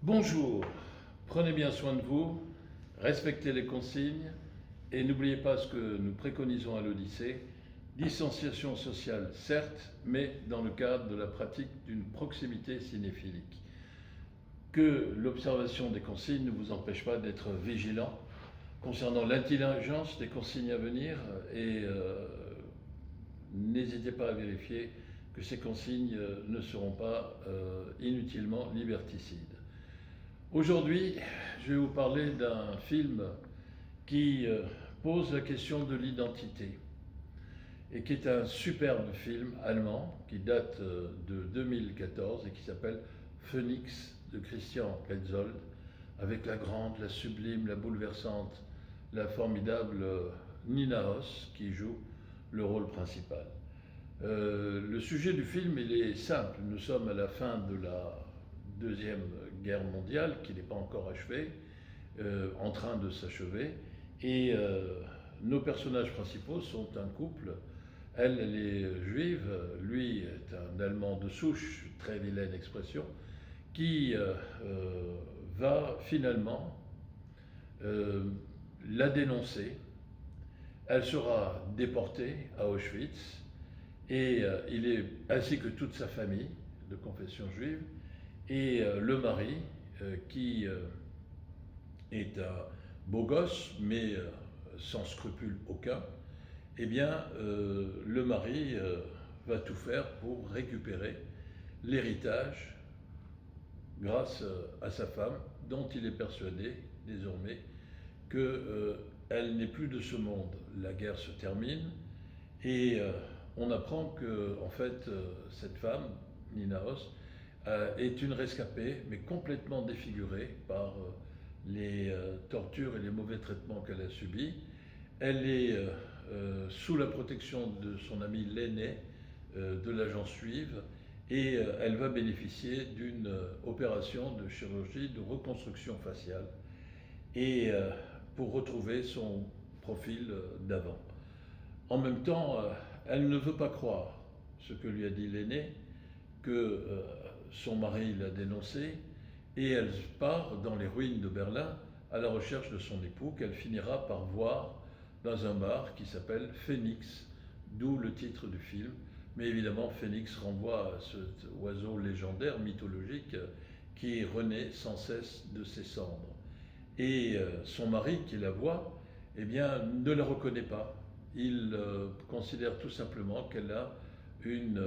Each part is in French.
Bonjour, prenez bien soin de vous, respectez les consignes et n'oubliez pas ce que nous préconisons à l'Odyssée, distanciation sociale certes, mais dans le cadre de la pratique d'une proximité cinéphilique. Que l'observation des consignes ne vous empêche pas d'être vigilant concernant l'intelligence des consignes à venir et n'hésitez pas à vérifier que ces consignes ne seront pas inutilement liberticides. Aujourd'hui, je vais vous parler d'un film qui pose la question de l'identité et qui est un superbe film allemand qui date de 2014 et qui s'appelle Phoenix de Christian Petzold, avec la grande, la sublime, la bouleversante, la formidable Nina Hoss qui joue le rôle principal. Le sujet du film, il est simple. Nous sommes à la fin de la Deuxième Guerre mondiale, qui n'est pas encore achevée, en train de s'achever, et nos personnages principaux sont un couple. Elle est juive, lui est un Allemand de souche, très vilaine expression, qui va finalement la dénoncer. Elle sera déportée à Auschwitz, et il est, ainsi que toute sa famille de confession juive, et le mari, qui est un beau gosse, mais sans scrupule aucun, eh bien, le mari va tout faire pour récupérer l'héritage grâce à sa femme, dont il est persuadé désormais qu'elle n'est plus de ce monde. La guerre se termine et on apprend que, en fait, cette femme, Nina Hoss, est une rescapée, mais complètement défigurée par les tortures et les mauvais traitements qu'elle a subis. Elle est sous la protection de son ami l'aîné, de l'agence juive, et elle va bénéficier d'une opération de chirurgie de reconstruction faciale et pour retrouver son profil d'avant. En même temps, elle ne veut pas croire ce que lui a dit l'aîné, que son mari l'a dénoncé, et elle part dans les ruines de Berlin à la recherche de son époux, qu'elle finira par voir dans un bar qui s'appelle Phoenix, d'où le titre du film. Mais évidemment, Phoenix renvoie à cet oiseau légendaire, mythologique, qui renaît sans cesse de ses cendres. Et son mari, qui la voit, eh bien, ne la reconnaît pas. Il considère tout simplement qu'elle a une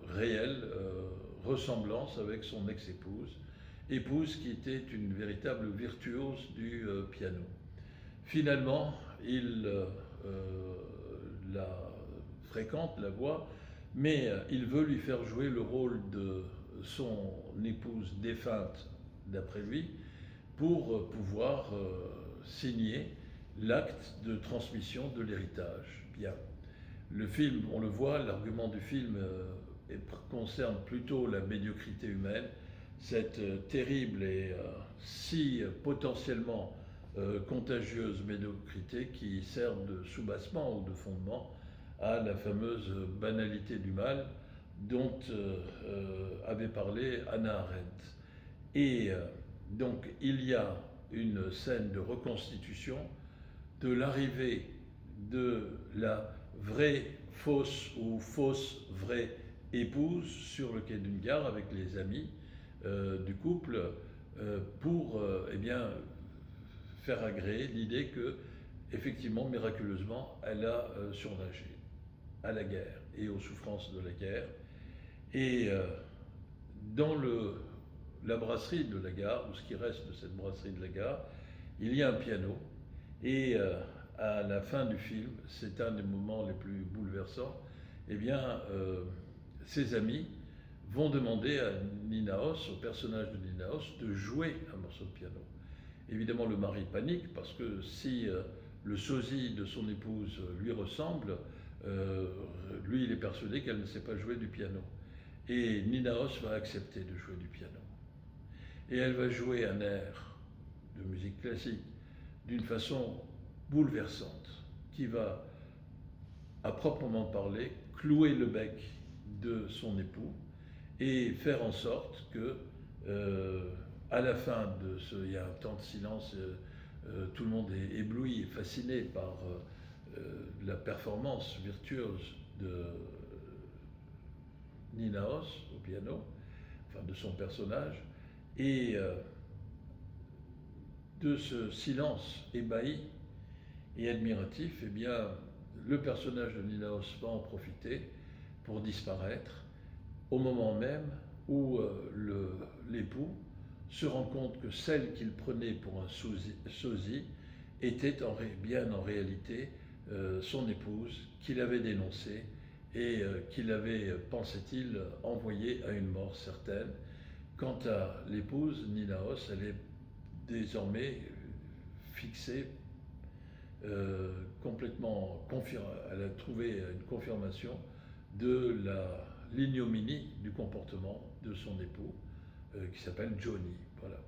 réelle ressemblance avec son ex-épouse, épouse qui était une véritable virtuose du piano. Finalement, il la fréquente, la voit, mais il veut lui faire jouer le rôle de son épouse défunte, d'après lui, pour pouvoir signer l'acte de transmission de l'héritage. Bien. Le film, on le voit, l'argument du film concerne plutôt la médiocrité humaine, cette terrible et si potentiellement contagieuse médiocrité qui sert de soubassement ou de fondement à la fameuse banalité du mal dont avait parlé Hannah Arendt. Et donc il y a une scène de reconstitution de l'arrivée de la vraie fausse ou fausse vraie épouse sur le quai d'une gare avec les amis du couple pour eh bien, faire agréer l'idée que, effectivement, miraculeusement, elle a surnagé à la guerre et aux souffrances de la guerre. Et dans la brasserie de la gare, ou ce qui reste de cette brasserie de la gare, il y a un piano. Et à la fin du film, c'est un des moments les plus bouleversants, eh bien, ses amis vont demander à Nina Hoss, au personnage de Nina Hoss, de jouer un morceau de piano. Évidemment, le mari panique parce que si le sosie de son épouse lui ressemble, lui, il est persuadé qu'elle ne sait pas jouer du piano. Et Nina Hoss va accepter de jouer du piano. Et elle va jouer un air de musique classique d'une façon bouleversante, qui va, à proprement parler, clouer le bec de son époux et faire en sorte que À la fin il y a un temps de silence, tout le monde est ébloui et fasciné par la performance virtuose de Nina Hoss au piano, enfin de son personnage, et de ce silence ébahi et admiratif, eh bien, le personnage de Nina Hoss va en profiter pour disparaître au moment même où l'époux se rend compte que celle qu'il prenait pour un sosie était bien en réalité son épouse qu'il avait dénoncée et qu'il avait, pensait-il, envoyée à une mort certaine. Quant à l'épouse, Nina Hoss, elle est désormais fixée, complètement elle a trouvé une confirmation de l'ignominie du comportement de son époux, qui s'appelle Johnny. Voilà.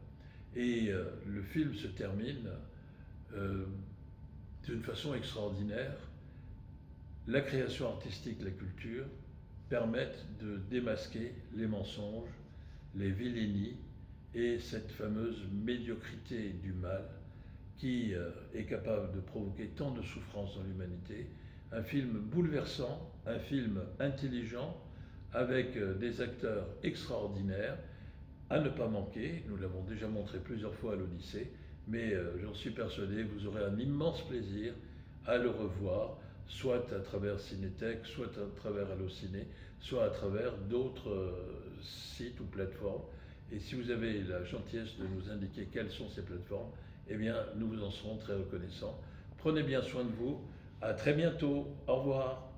Et le film se termine d'une façon extraordinaire. La création artistique, la culture permettent de démasquer les mensonges, les vilainies et cette fameuse médiocrité du mal qui est capable de provoquer tant de souffrances dans l'humanité. Un film bouleversant, un film intelligent, avec des acteurs extraordinaires, à ne pas manquer. Nous l'avons déjà montré plusieurs fois à l'Odyssée, mais j'en suis persuadé, vous aurez un immense plaisir à le revoir, soit à travers Cinétech, soit à travers Allociné, soit à travers d'autres sites ou plateformes. Et si vous avez la gentillesse de nous indiquer quelles sont ces plateformes, eh bien, nous vous en serons très reconnaissants. Prenez bien soin de vous. À très bientôt. Au revoir.